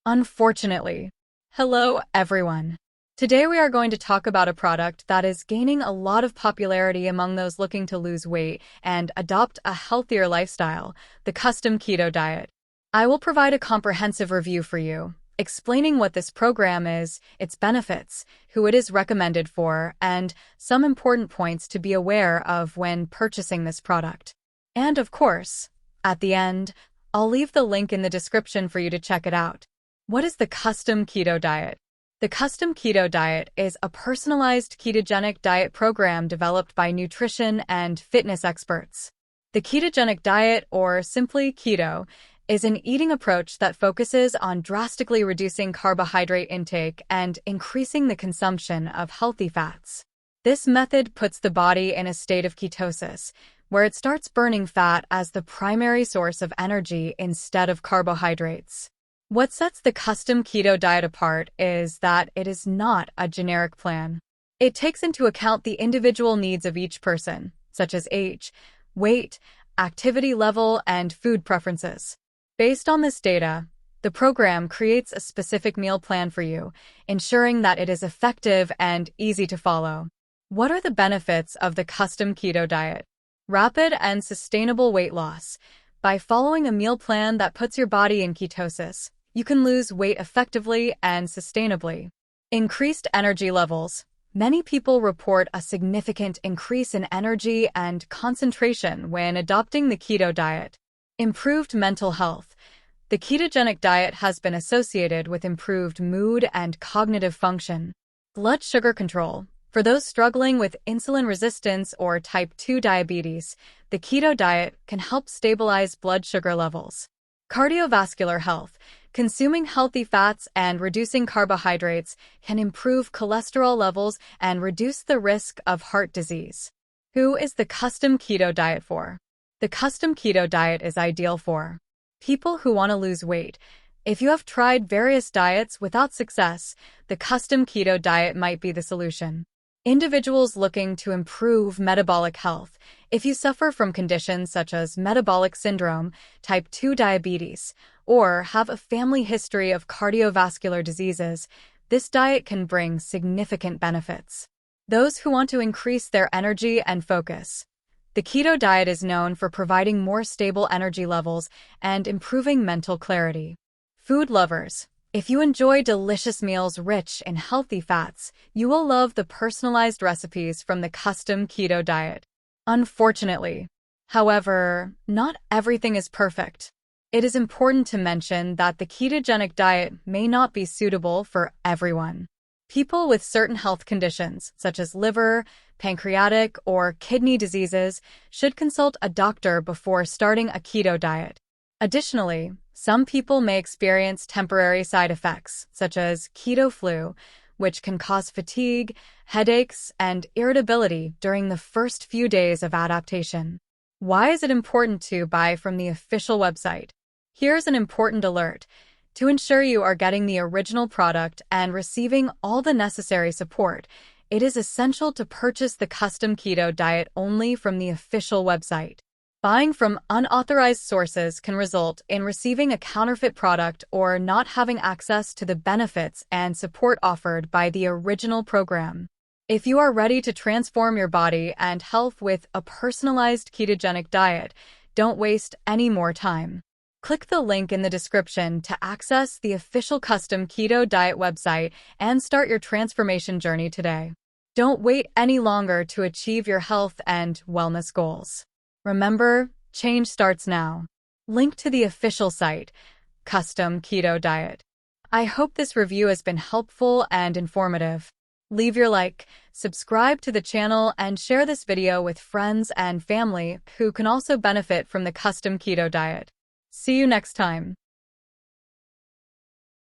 Unfortunately. Hello, everyone. Today we are going to talk about a product that is gaining a lot of popularity among those looking to lose weight and adopt a healthier lifestyle, the custom keto diet. I will provide a comprehensive review for you, explaining what this program is, its benefits, who it is recommended for, and some important points to be aware of when purchasing this product. And of course, at the end, I'll leave the link in the description for you to check it out. What is the custom keto diet? The custom keto diet is a personalized ketogenic diet program developed by nutrition and fitness experts. The ketogenic diet, or simply keto, is an eating approach that focuses on drastically reducing carbohydrate intake and increasing the consumption of healthy fats. This method puts the body in a state of ketosis, where it starts burning fat as the primary source of energy instead of carbohydrates. What sets the custom keto diet apart is that it is not a generic plan. It takes into account the individual needs of each person, such as age, weight, activity level, and food preferences. Based on this data, the program creates a specific meal plan for you, ensuring that it is effective and easy to follow. What are the benefits of the custom keto diet? Rapid and sustainable weight loss. By following a meal plan that puts your body in ketosis, you can lose weight effectively and sustainably. Increased energy levels. Many people report a significant increase in energy and concentration when adopting the keto diet. Improved mental health. The ketogenic diet has been associated with improved mood and cognitive function. Blood sugar control. For those struggling with insulin resistance or type 2 diabetes, the keto diet can help stabilize blood sugar levels. Cardiovascular health. Consuming healthy fats and reducing carbohydrates can improve cholesterol levels and reduce the risk of heart disease. Who is the custom keto diet for? The custom keto diet is ideal for people who want to lose weight. If you have tried various diets without success, the custom keto diet might be the solution. Individuals looking to improve metabolic health. If you suffer from conditions such as metabolic syndrome, type 2 diabetes, or have a family history of cardiovascular diseases, this diet can bring significant benefits. Those who want to increase their energy and focus. The keto diet is known for providing more stable energy levels and improving mental clarity. Food lovers. If you enjoy delicious meals rich in healthy fats, you will love the personalized recipes from the custom keto diet. Unfortunately, however, not everything is perfect. It is important to mention that the ketogenic diet may not be suitable for everyone. People with certain health conditions, such as liver, pancreatic, or kidney diseases, should consult a doctor before starting a keto diet. Additionally, some people may experience temporary side effects, such as keto flu, which can cause fatigue, headaches, and irritability during the first few days of adaptation. Why is it important to buy from the official website? Here's an important alert. To ensure you are getting the original product and receiving all the necessary support, it is essential to purchase the custom keto diet only from the official website. Buying from unauthorized sources can result in receiving a counterfeit product or not having access to the benefits and support offered by the original program. If you are ready to transform your body and health with a personalized ketogenic diet, don't waste any more time. Click the link in the description to access the official custom keto diet website and start your transformation journey today. Don't wait any longer to achieve your health and wellness goals. Remember, change starts now. Link to the official site, Custom Keto Diet. I hope this review has been helpful and informative. Leave your like, subscribe to the channel, and share this video with friends and family who can also benefit from the custom keto diet. See you next time.